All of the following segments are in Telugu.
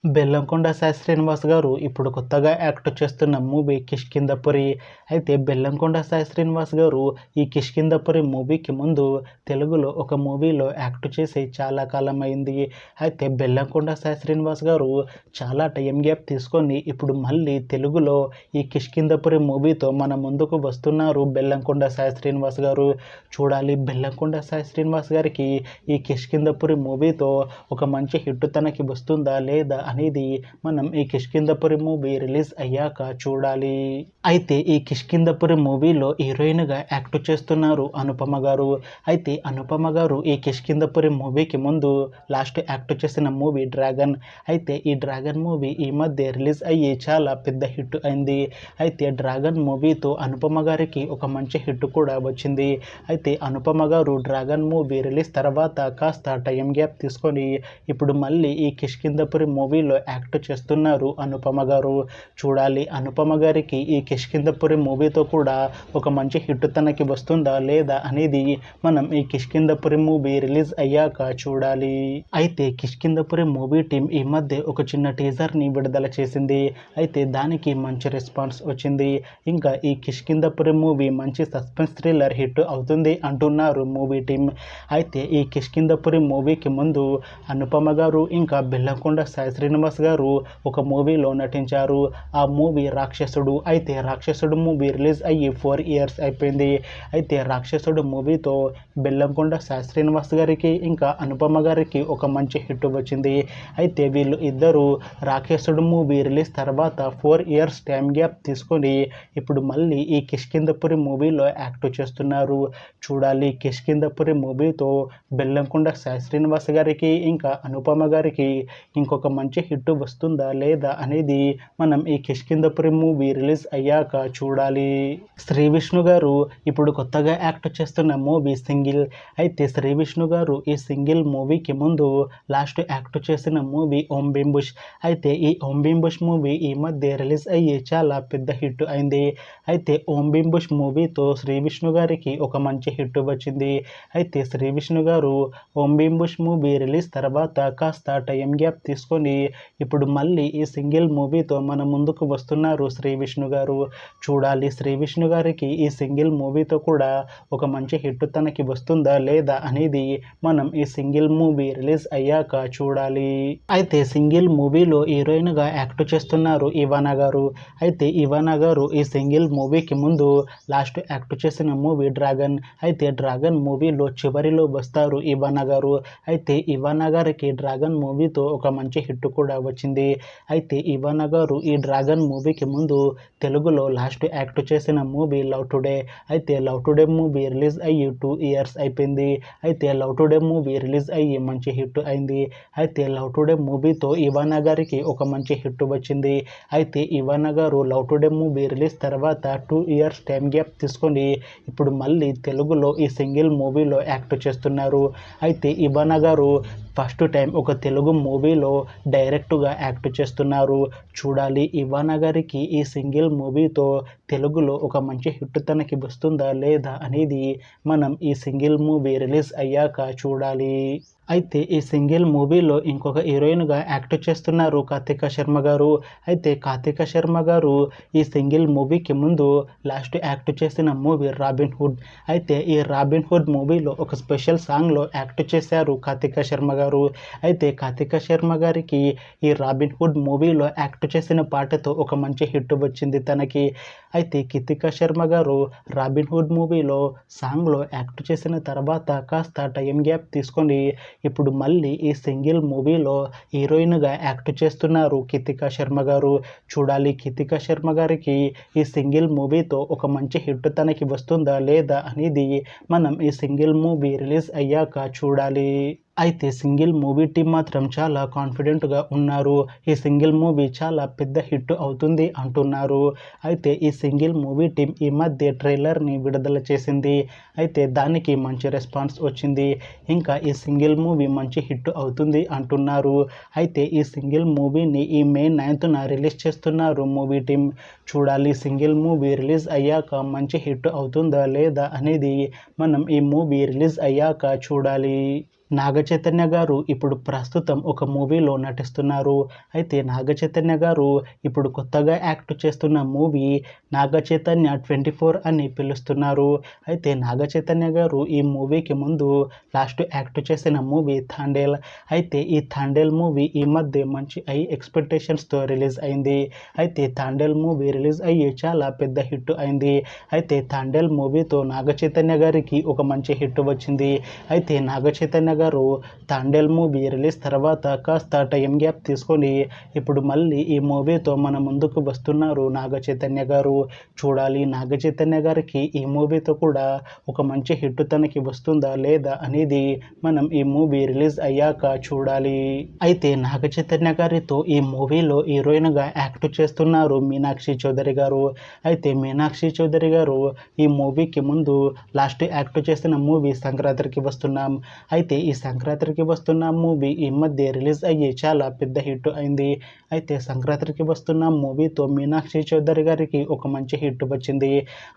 బెల్లంకొండ సాయి శ్రీనివాస్ గారు ఇప్పుడు కొత్తగా యాక్ట్ చేస్తున్న మూవీ కిష్కింధపురి. అయితే బెల్లంకొండ సాయి శ్రీనివాస్ గారు ఈ కిష్కింధపురి మూవీకి ముందు తెలుగులో ఒక మూవీలో యాక్ట్ చేసి చాలా కాలం అయింది. అయితే బెల్లంకొండ సాయి శ్రీనివాస్ గారు చాలా టైం గ్యాప్ తీసుకొని ఇప్పుడు మళ్ళీ తెలుగులో ఈ కిష్కింధపురి మూవీతో మన ముందుకు వస్తున్నారు బెల్లంకొండ సాయి శ్రీనివాస్ గారు. చూడాలి బెల్లంకొండ సాయి శ్రీనివాస్ గారికి ఈ కిష్కింధపురి మూవీతో ఒక మంచి హిట్ తనకి వస్తుందా లేదా అనేది మనం ఈ కిష్కింధపురి మూవీ రిలీజ్ అయ్యాక చూడాలి. అయితే ఈ కిష్కింధపురి మూవీలో హీరోయిన్గా యాక్ట్ చేస్తున్నారు అనుపమ గారు. అయితే అనుపమ గారు ఈ కిష్కింధపురి మూవీకి ముందు లాస్ట్ యాక్ట్ చేసిన మూవీ డ్రాగన్. అయితే ఈ డ్రాగన్ మూవీ ఈ మధ్య రిలీజ్ అయ్యి చాలా పెద్ద హిట్ అయింది. అయితే డ్రాగన్ మూవీతో అనుపమ గారికి ఒక మంచి హిట్ కూడా వచ్చింది. అయితే అనుపమ గారు డ్రాగన్ మూవీ రిలీజ్ తర్వాత కాస్త టైం గ్యాప్ తీసుకొని ఇప్పుడు మళ్ళీ ఈ కిష్కింధపురి మూవీలో యాక్ట్ చేస్తున్నారు అనుపమ గారు. చూడాలి అనుపమ గారికి ఈ కిష్కింధపురి మూవీతో కూడా ఒక మంచి హిట్ తనకి వస్తుందా లేదా అనేది మనం ఈ కిష్కింధపురి మూవీ రిలీజ్ అయ్యాక చూడాలి. అయితే కిష్కింధపురి మూవీ టీం ఈ మధ్య ఒక చిన్న టీజర్ని విడుదల చేసింది. అయితే దానికి మంచి రెస్పాన్స్ వచ్చింది. ఇంకా ఈ కిష్కింధపురి మూవీ మంచి సస్పెన్స్ థ్రిల్లర్ హిట్ అవుతుంది అంటున్నారు మూవీ టీం. అయితే ఈ కిష్కింధపురి మూవీకి ముందు అనుపమ గారు ఇంకా బెల్లంకొండ సాయి శ్రీనివాస్ గారు ఒక మూవీలో నటించారు. ఆ మూవీ రాక్షసుడు. అయితే రాక్షసుడు మూవీ రిలీజ్ అయ్యి 4 years అయిపోయింది. అయితే రాక్షసుడు మూవీతో బెల్లంకొండ సాయి శ్రీనివాస్ గారికి ఇంకా అనుపమ గారికి ఒక మంచి హిట్ వచ్చింది. అయితే వీళ్ళు ఇద్దరు రాక్షసుడు మూవీ రిలీజ్ తర్వాత 4 years టైం గ్యాప్ తీసుకొని ఇప్పుడు మళ్ళీ ఈ కిష్కింధపురి మూవీలో యాక్ట్ చేస్తున్నారు. చూడాలి కిష్కింధపురి మూవీతో బెల్లంకొండ సాయి శ్రీనివాస్ గారికి ఇంకా అనుపమ గారికి ఇంకొక మంచి హిట్ వస్తుందా లేదా అనేది మనం ఈ కిష్కింధపురి మూవీ రిలీజ్ అయ్యాక చూడాలి. శ్రీ విష్ణు గారు ఇప్పుడు కొత్తగా యాక్ట్ చేస్తున్న మూవీ సింగిల్. అయితే శ్రీ విష్ణు గారు ఈ సింగిల్ మూవీకి ముందు లాస్ట్ యాక్ట్ చేసిన మూవీ ఓం భీం బుష్. అయితే ఈ ఓం భీం బుష్ మూవీ ఈ మధ్య రిలీజ్ అయ్యి చాలా పెద్ద హిట్ అయింది. అయితే ఓం భీం బుష్ మూవీతో శ్రీ విష్ణు గారికి ఒక మంచి హిట్ వచ్చింది. అయితే శ్రీ విష్ణు గారు ఓం భీం బుష్ మూవీ రిలీజ్ తర్వాత కాస్త టైం గ్యాప్ తీసుకొని ఇప్పుడు మళ్ళీ ఈ సింగిల్ మూవీతో మన ముందుకు వస్తున్నారు శ్రీ విష్ణు గారు. చూడాలి శ్రీ విష్ణు గారికి ఈ సింగిల్ మూవీతో కూడా ఒక మంచి హిట్ తనకి వస్తుందా లేదా అనేది మనం ఈ సింగిల్ మూవీ రిలీజ్ అయ్యాక చూడాలి. అయితే సింగిల్ మూవీలో హీరోయిన్గా యాక్ట్ చేస్తున్నారు ఇవానా గారు. అయితే ఇవానా గారు ఈ సింగిల్ మూవీకి ముందు లాస్ట్ యాక్ట్ చేసిన మూవీ డ్రాగన్. అయితే డ్రాగన్ మూవీలో చివరిలో వస్తారు ఇవానా గారు. అయితే ఇవానా గారికి డ్రాగన్ మూవీతో ఒక మంచి హిట్ కూడా వచ్చింది. అయితే ఇవానా గారు ఈ డ్రాగన్ మూవీకి ముందు తెలుగులో లాస్ట్ యాక్ట్ చేసిన మూవీ లవ్ టుడే. అయితే లవ్ టుడే మూవీ రిలీజ్ అయ్యి 2 years అయిపోయింది. అయితే లవ్ టుడే మూవీ రిలీజ్ అయ్యి మంచి హిట్ అయింది. అయితే లవ్ టుడే మూవీతో ఇవానా గారికి ఒక మంచి హిట్ వచ్చింది. అయితే ఇవానా గారు లవ్ టుడే మూవీ రిలీజ్ తర్వాత 2 years టైం గ్యాప్ తీసుకొని ఇప్పుడు మళ్ళీ తెలుగులో ఈ సింగిల్ మూవీలో యాక్ట్ చేస్తున్నారు. అయితే ఇవానా గారు ఫస్ట్ టైం ఒక తెలుగు మూవీలో డైరెక్ట్గా యాక్ట్ చేస్తున్నారు. చూడాలి ఇవానా గారికి ఈ సింగిల్ మూవీతో తెలుగులో ఒక మంచి హిట్ తనకి వస్తుందా లేదా అనేది మనం ఈ సింగిల్ మూవీ రిలీజ్ అయ్యాక చూడాలి. అయితే ఈ సింగిల్ మూవీలో ఇంకొక హీరోయిన్గా యాక్ట్ చేస్తున్నారు కార్తిక శర్మ గారు. అయితే కార్తిక శర్మ గారు ఈ సింగిల్ మూవీకి ముందు లాస్ట్ యాక్ట్ చేసిన మూవీ రాబిన్ హుడ్. అయితే ఈ రాబిన్ హుడ్ మూవీలో ఒక స్పెషల్ సాంగ్లో యాక్ట్ చేశారు కార్తిక శర్మ గారు. అయితే కార్తిక శర్మ గారికి ఈ రాబిన్ హుడ్ మూవీలో యాక్ట్ చేసిన పాటతో ఒక మంచి హిట్ వచ్చింది తనకి. అయితే కార్తిక శర్మ గారు రాబిన్ హుడ్ మూవీలో సాంగ్లో యాక్ట్ చేసిన తర్వాత కాస్త టైం గ్యాప్ తీసుకొని ఇప్పుడు మళ్ళీ ఈ సింగిల్ మూవీలో హీరోయిన్గా యాక్ట్ చేస్తున్నారు కార్తిక శర్మ గారు. చూడాలి కార్తిక శర్మ గారికి ఈ సింగిల్ మూవీతో ఒక మంచి హిట్ తనకి వస్తుందా లేదా అనేది మనం ఈ సింగిల్ మూవీ రిలీజ్ అయ్యాక చూడాలి. అయితే సింగిల్ మూవీ టీం మాత్రం చాలా కాన్ఫిడెంట్గా ఉన్నారు. ఈ సింగిల్ మూవీ చాలా పెద్ద హిట్ అవుతుంది అంటున్నారు. అయితే ఈ సింగిల్ మూవీ టీం ఈ మధ్య ట్రైలర్ని విడుదల చేసింది. అయితే దానికి మంచి రెస్పాన్స్ వచ్చింది. ఇంకా ఈ సింగిల్ మూవీ మంచి హిట్ అవుతుంది అంటున్నారు. అయితే ఈ సింగిల్ మూవీని ఈ May 9th రిలీజ్ చేస్తున్నారు మూవీ టీం. చూడాలి సింగిల్ మూవీ రిలీజ్ అయ్యాక మంచి హిట్ అవుతుందా లేదా అనేది మనం ఈ మూవీ రిలీజ్ అయ్యాక చూడాలి. నాగచైతన్య గారు ఇప్పుడు ప్రస్తుతం ఒక మూవీలో నటిస్తున్నారు. అయితే నాగచైతన్య గారు ఇప్పుడు కొత్తగా యాక్ట్ చేస్తున్న మూవీ నాగచైతన్య 24 అని పిలుస్తున్నారు. అయితే నాగచైతన్య గారు ఈ మూవీకి ముందు లాస్ట్ యాక్ట్ చేసిన మూవీ థాండేల్. అయితే ఈ థాండేల్ మూవీ ఈ మధ్య మంచి హై ఎక్స్పెక్టేషన్స్తో రిలీజ్ అయింది. అయితే థాండేల్ మూవీ రిలీజ్ అయ్యి చాలా పెద్ద హిట్ అయింది. అయితే థాండేల్ మూవీతో నాగచైతన్య గారికి ఒక మంచి హిట్ వచ్చింది. అయితే నాగచైతన్య గారు థాండేల్ మూవీ రిలీజ్ తర్వాత కాస్త టైం గ్యాప్ తీసుకొని ఇప్పుడు మళ్ళీ ఈ మూవీతో మన ముందుకు వస్తున్నారు నాగచైతన్య గారు. చూడాలి నాగచైతన్య గారికి ఈ మూవీతో కూడా ఒక మంచి హిట్ తనకి వస్తుందా లేదా అనేది మనం ఈ మూవీ రిలీజ్ అయ్యాక చూడాలి. అయితే నాగచైతన్య గారితో ఈ మూవీలో హీరోయిన్గా యాక్ట్ చేస్తున్నారు మీనాక్షి చౌదరి గారు. అయితే మీనాక్షి చౌదరి గారు ఈ మూవీకి ముందు లాస్ట్ యాక్ట్ చేసిన మూవీ సంక్రాంతికి వస్తున్నాం. అయితే ఈ సంక్రాంతికి వస్తున్న మూవీ ఈ మధ్య రిలీజ్ అయ్యి చాలా పెద్ద హిట్ అయింది. అయితే సంక్రాంతికి వస్తున్న మూవీతో మీనాక్షి చౌదరి గారికి ఒక మంచి హిట్ వచ్చింది.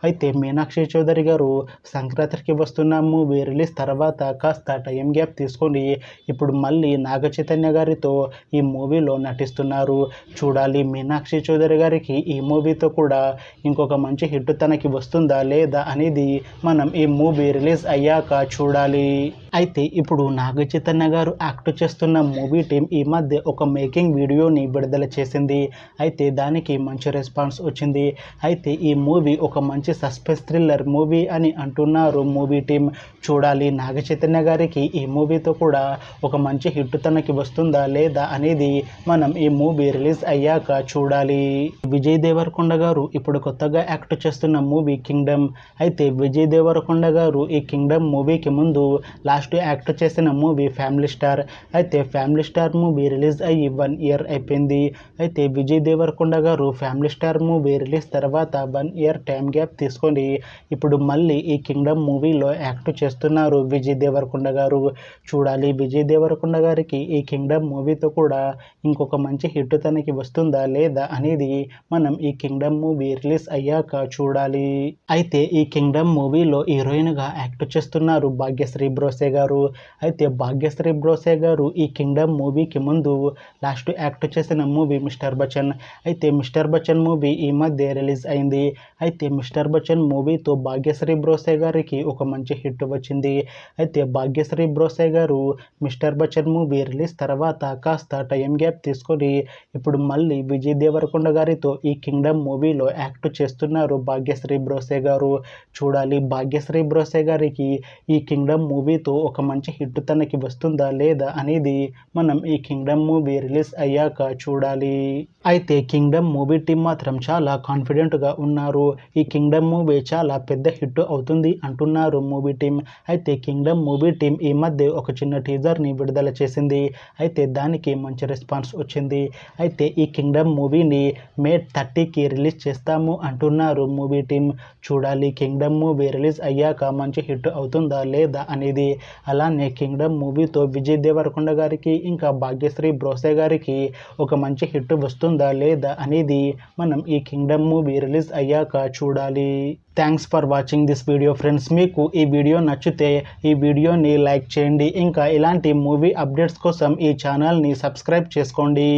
అయితే మీనాక్షి చౌదరి గారు సంక్రాంతికి వస్తున్న మూవీ రిలీజ్ తర్వాత కాస్త టైం గ్యాప్ తీసుకొని ఇప్పుడు మళ్ళీ నాగచైతన్య గారితో ఈ మూవీలో నటిస్తున్నారు. చూడాలి మీనాక్షి చౌదరి గారికి ఈ మూవీతో కూడా ఇంకొక మంచి హిట్ తనకి వస్తుందా లేదా అనేది మనం ఈ మూవీ రిలీజ్ అయ్యాక చూడాలి. అయితే ఇప్పుడు నాగచైతన్య గారు యాక్ట్ చేస్తున్న మూవీ టీం ఈ మధ్య ఒక మేకింగ్ వీడియోని విడుదల చేసింది. అయితే దానికి మంచి రెస్పాన్స్ వచ్చింది. అయితే ఈ మూవీ ఒక మంచి సస్పెన్స్ థ్రిల్లర్ మూవీ అని అంటున్నారు మూవీ టీం. చూడాలి నాగచైతన్య గారికి ఈ మూవీతో కూడా ఒక మంచి హిట్ తనకి వస్తుందా లేదా అనేది మనం ఈ మూవీ రిలీజ్ అయ్యాక చూడాలి. విజయ్ దేవరకొండ గారు ఇప్పుడు కొత్తగా యాక్ట్ చేస్తున్న మూవీ కింగ్డమ్. అయితే విజయ్ దేవరకొండ గారు ఈ కింగ్డమ్ మూవీకి ముందు లాస్ట్ యాక్ట్ చేసిన మూవీ ఫ్యామిలీ స్టార్. అయితే ఫ్యామిలీ స్టార్ మూవీ రిలీజ్ అయ్యి 1 year అయిపోయింది. అయితే విజయ్ దేవరకొండ గారు ఫ్యామిలీ స్టార్ మూవీ రిలీజ్ తర్వాత 1 year టైం గ్యాప్ తీసుకొని ఇప్పుడు మళ్ళీ ఈ కింగ్డమ్ మూవీలో యాక్ట్ చేస్తున్నారు విజయ్ దేవరకొండ గారు. చూడాలి విజయ్ దేవరకొండ గారికి ఈ కింగ్డమ్ మూవీతో కూడా ఇంకొక మంచి హిట్ తనకి వస్తుందా లేదా అనేది మనం ఈ కింగ్డమ్ మూవీ రిలీజ్ అయ్యాక చూడాలి. అయితే ఈ కింగ్డమ్ మూవీలో హీరోయిన్గా యాక్ట్ చేస్తున్నారు భాగ్యశ్రీ బ్రోసే గారు. అయితే భాగ్యశ్రీ బ్రోసే గారు ఈ కింగ్డమ్ మూవీకి ముందు లాస్ట్ యాక్ట్ చేసిన మూవీ మిస్టర్ బచ్చన్. అయితే మిస్టర్ బచ్చన్ మూవీ ఈ మధ్య రిలీజ్ అయింది. అయితే మిస్టర్ బచ్చన్ మూవీతో భాగ్యశ్రీ బ్రోసే గారికి ఒక మంచి హిట్ వచ్చింది. అయితే భాగ్యశ్రీ బ్రోసే గారు మిస్టర్ బచ్చన్ మూవీ రిలీజ్ తర్వాత కాస్త టైం గ్యాప్ తీసుకొని ఇప్పుడు మళ్ళీ విజయ్ దేవరకొండ గారితో ఈ కింగ్డమ్ మూవీలో యాక్ట్ చేస్తున్నారు భాగ్యశ్రీ బ్రోసే గారు. చూడాలి భాగ్యశ్రీ బ్రోసే గారికి ఈ కింగ్డమ్ మూవీతో ఒక మంచి హిట్ తనకి వస్తుందా లేదా అనేది మనం ఈ కింగ్డమ్ మూవీ రిలీజ్ అయ్యాక చూడాలి. అయితే కింగ్డమ్ మూవీ టీం మాత్రం చాలా కాన్ఫిడెంట్గా ఉన్నారు. ఈ కింగ్డమ్ మూవీ చాలా పెద్ద హిట్ అవుతుంది అంటున్నారు మూవీ టీం. అయితే కింగ్డమ్ మూవీ టీం ఈ మధ్య ఒక చిన్న టీజర్ని విడుదల చేసింది. అయితే దానికి మంచి రెస్పాన్స్ వచ్చింది. అయితే ఈ కింగ్డమ్ మూవీని May 30కి రిలీజ్ చేస్తాము అంటున్నారు మూవీ టీం. చూడాలి కింగ్డమ్ మూవీ రిలీజ్ అయ్యాక మంచి హిట్ అవుతుందా లేదా అనేది. అలానే కింగ్డమ్ మూవీతో విజయ్ దేవరకొండ గారికి ఇంకా భాగ్యశ్రీ బ్రోసే గారికి ఒక మంచి హిట్ వస్తుందా లేదా అనేది మనం ఈ కింగ్డమ్ మూవీ రిలీజ్ అయ్యాక చూడాలి. Thanks for watching this video friends. మీకు ఈ వీడియో నచ్చితే ఈ వీడియోని లైక్ చేయండి. ఇంకా ఇలాంటి మూవీ అప్డేట్స్ కోసం ఈ ఛానల్ని సబ్స్క్రైబ్ చేసుకోండి.